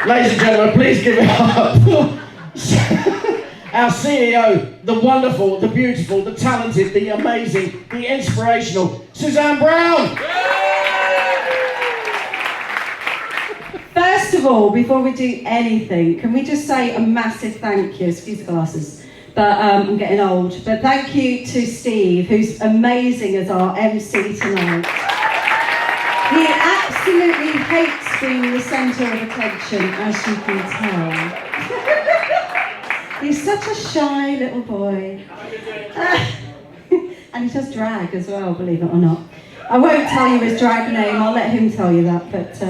Ladies and gentlemen, please give it up. Our CEO, the wonderful, the beautiful, the talented, the amazing, the inspirational, Suzanne Brown. First of all, before we do anything, can we just say a massive thank you, excuse the glasses, but I'm getting old, but thank you to Steve, who's amazing as our MC tonight. He absolutely hates being the centre of attention, as you can tell. He's such a shy little boy. And he does drag as well, believe it or not. I won't tell you his drag name, I'll let him tell you that, but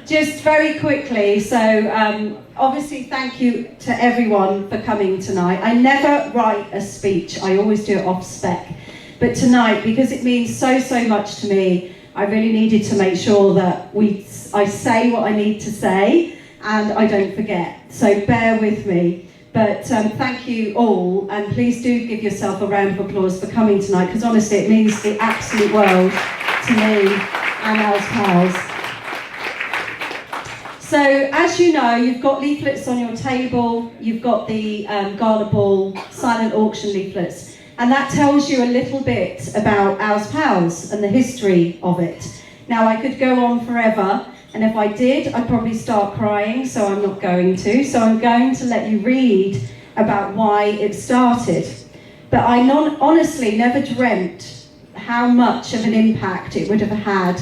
just very quickly, so obviously thank you to everyone for coming tonight. I never write a speech, I always do it off spec. But tonight, because it means so much to me, I really needed to make sure that I say what I need to say and I don't forget. So bear with me. But thank you all, and please do give yourself a round of applause for coming tonight, because honestly it means the absolute world to me and Al's pals. So, as you know, you've got leaflets on your table, you've got the gala ball, silent auction leaflets, and that tells you a little bit about Al's Pals and the history of it. Now, I could go on forever, and if I did, I'd probably start crying, so I'm not going to. So I'm going to let you read about why it started. But I honestly never dreamt how much of an impact it would have had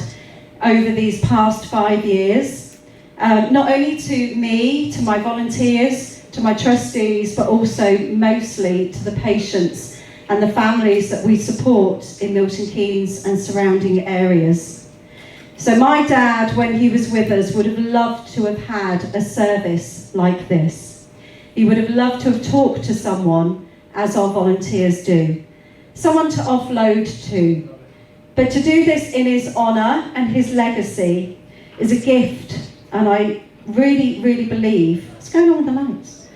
over these past 5 years. Not only to me, to my volunteers, to my trustees, but also mostly to the patients and the families that we support in Milton Keynes and surrounding areas. So my dad, when he was with us, would have loved to have had a service like this. He would have loved to have talked to someone, as our volunteers do. Someone to offload to. But to do this in his honour and his legacy is a gift. And I really believe, what's going on with the lights?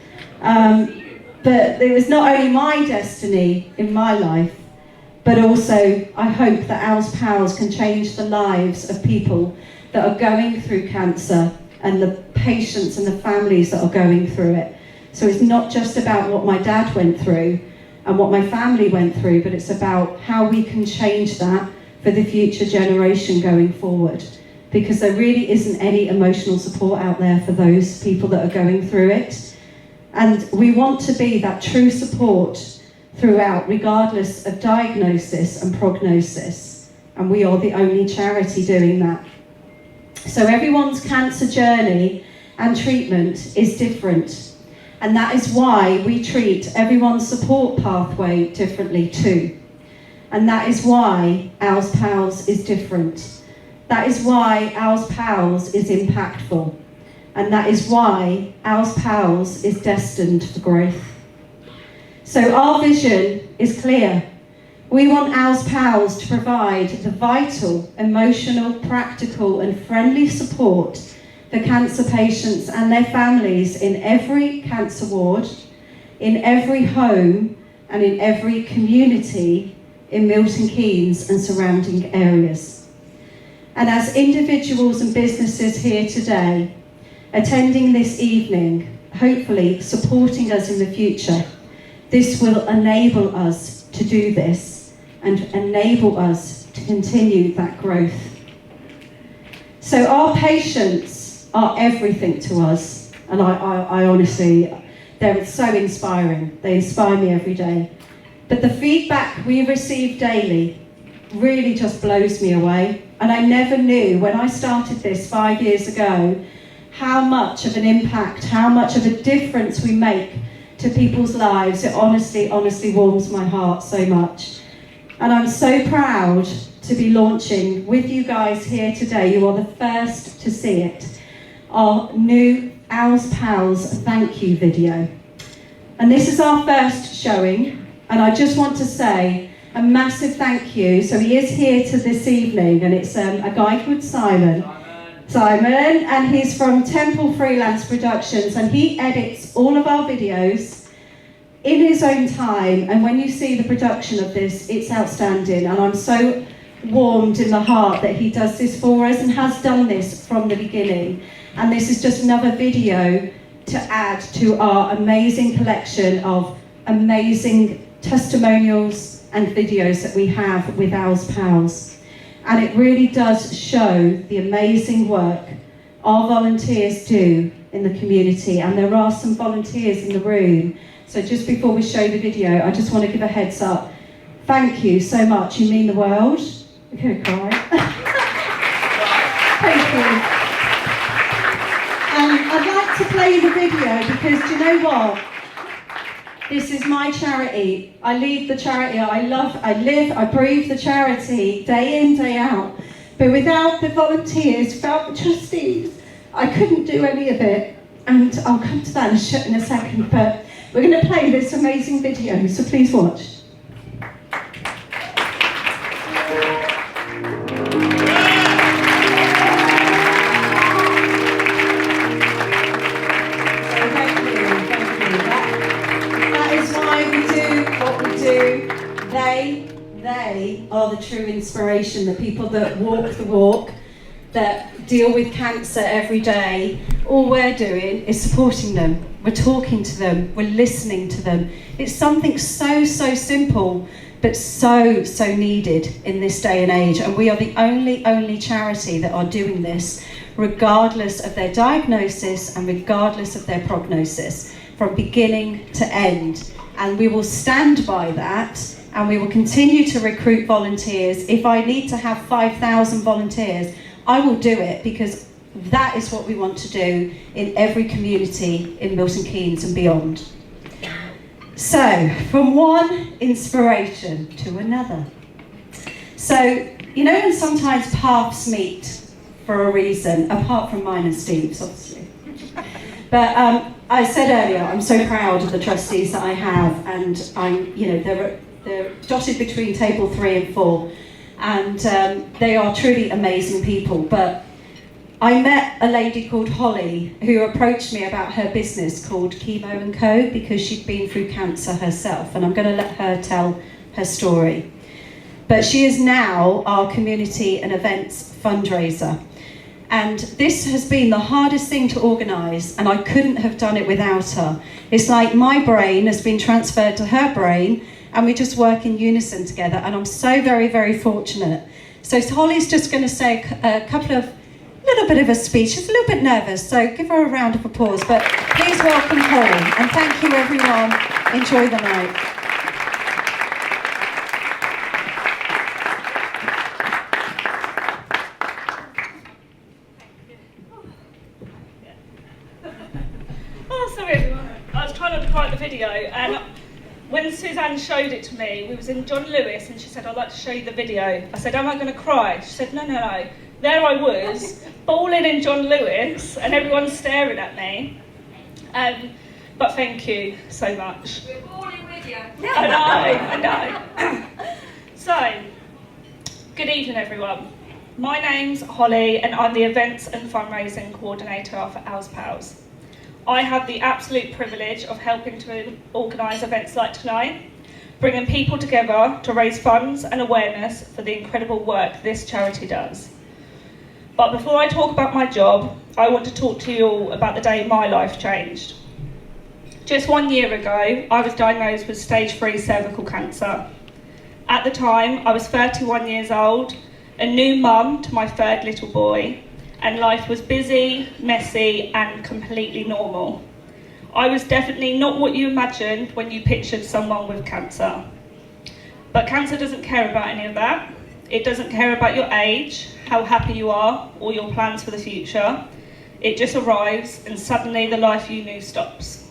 But it was not only my destiny in my life, but also I hope that Al's Pals can change the lives of people that are going through cancer and the patients and the families that are going through it. So it's not just about what my dad went through and what my family went through, but it's about how we can change that for the future generation going forward. Because there really isn't any emotional support out there for those people that are going through it. And we want to be that true support throughout, regardless of diagnosis and prognosis. And we are the only charity doing that. So everyone's cancer journey and treatment is different. And that is why we treat everyone's support pathway differently too. And that is why Al's Pals is different. That is why Al's Pals is impactful. And that is why Al's Pals is destined for growth. So our vision is clear. We want Al's Pals to provide the vital, emotional, practical and friendly support for cancer patients and their families in every cancer ward, in every home and in every community in Milton Keynes and surrounding areas. And as individuals and businesses here today, attending this evening, hopefully supporting us in the future, this will enable us to do this and enable us to continue that growth. So our patients are everything to us, and I honestly, they're so inspiring. They inspire me every day. But the feedback we receive daily really just blows me away. And I never knew when I started this 5 years ago how much of an impact, how much of a difference we make to people's lives. It honestly warms my heart so much. And I'm so proud to be launching with you guys here today. You are the first to see it. Our new Al's Pals thank you video. And this is our first showing. And I just want to say a massive thank you. So he is here to this evening, and it's a guy called Simon, and he's from Temple Freelance Productions, and he edits all of our videos in his own time. And when you see the production of this, it's outstanding. And I'm so warmed in the heart that he does this for us and has done this from the beginning. And this is just another video to add to our amazing collection of amazing testimonials and videos that we have with Ours Pals. And it really does show the amazing work our volunteers do in the community. And there are some volunteers in the room. So just before we show the video, I just want to give a heads up. Thank you so much, you mean the world. I'm going to cry. Thank you. And I'd like to play the video because, do you know what? This is my charity. I lead the charity. I live, I breathe the charity day in, day out. But without the volunteers, without the trustees, I couldn't do any of it. And I'll come to that in a second. But we're going to play this amazing video, so please watch. They are the true inspiration, the people that walk the walk, that deal with cancer every day. All we're doing is supporting them. We're talking to them, we're listening to them. It's something so simple, but so needed in this day and age. And we are the only charity that are doing this, regardless of their diagnosis and regardless of their prognosis, from beginning to end. And we will stand by that. And we will continue to recruit volunteers. If I need to have 5,000 volunteers, I will do it, because that is what we want to do in every community in Milton Keynes and beyond. So, from one inspiration to another. So, you know when sometimes paths meet for a reason, apart from mine and Steve's, obviously. But I said earlier, I'm so proud of the trustees that I have, and they're dotted between table 3 and 4, and they are truly amazing people. But I met a lady called Hollie who approached me about her business called Chemo & Co, because she'd been through cancer herself, and I'm going to let her tell her story. But she is now our community and events fundraiser. And this has been the hardest thing to organise, and I couldn't have done it without her. It's like my brain has been transferred to her brain, and we just work in unison together, and I'm so very fortunate. So Hollie's just going to say a little bit of a speech. She's a little bit nervous, so give her a round of applause. But please welcome Hollie, and thank you everyone. Enjoy the night. Oh, sorry everyone. I was trying not to cry at the video, and when Suzanne showed it to me, we was in John Lewis, and she said, I'd like to show you the video. I said, am I going to cry? She said, no. There I was, bawling in John Lewis, and everyone's staring at me. But thank you so much. We're bawling with you. I know. So, good evening everyone. My name's Hollie, and I'm the Events and Fundraising Coordinator for Ours Pals. I have the absolute privilege of helping to organise events like tonight, bringing people together to raise funds and awareness for the incredible work this charity does. But before I talk about my job, I want to talk to you all about the day my life changed. Just 1 year ago, I was diagnosed with stage 3 cervical cancer. At the time, I was 31 years old, a new mum to my 3rd little boy, and life was busy, messy, and completely normal. I was definitely not what you imagined when you pictured someone with cancer. But cancer doesn't care about any of that. It doesn't care about your age, how happy you are, or your plans for the future. It just arrives, and suddenly the life you knew stops.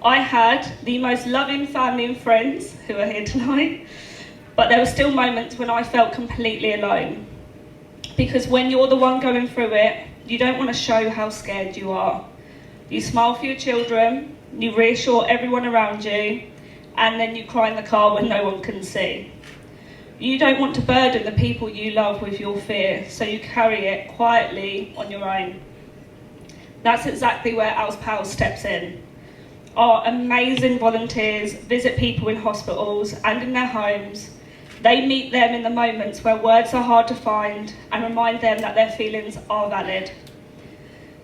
I had the most loving family and friends who are here tonight, but there were still moments when I felt completely alone. Because when you're the one going through it, you don't want to show how scared you are. You smile for your children, you reassure everyone around you, and then you cry in the car when no one can see. You don't want to burden the people you love with your fear, so you carry it quietly on your own. That's exactly where Ours Pals steps in. Our amazing volunteers visit people in hospitals and in their homes. They meet them in the moments where words are hard to find and remind them that their feelings are valid.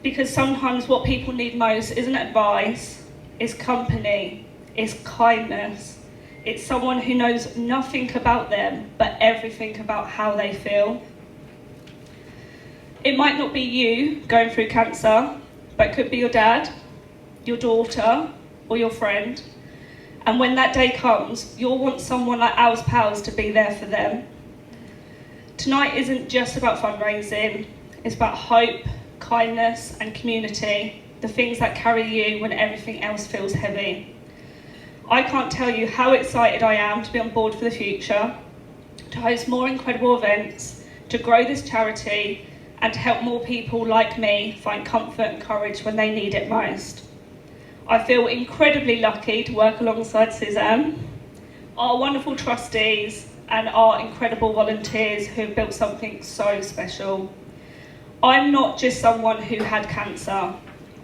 Because sometimes what people need most isn't advice, it's company, it's kindness. It's someone who knows nothing about them, but everything about how they feel. It might not be you going through cancer, but it could be your dad, your daughter, or your friend. And when that day comes, you'll want someone like Ours Pals to be there for them. Tonight isn't just about fundraising, it's about hope, kindness, and community, the things that carry you when everything else feels heavy. I can't tell you how excited I am to be on board for the future, to host more incredible events, to grow this charity, and to help more people like me find comfort and courage when they need it most. I feel incredibly lucky to work alongside Suzanne, our wonderful trustees, and our incredible volunteers who have built something so special. I'm not just someone who had cancer.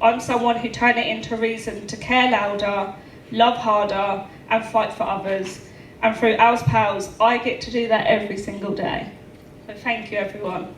I'm someone who turned it into a reason to care louder, love harder, and fight for others. And through Ours Pals, I get to do that every single day. So thank you, everyone.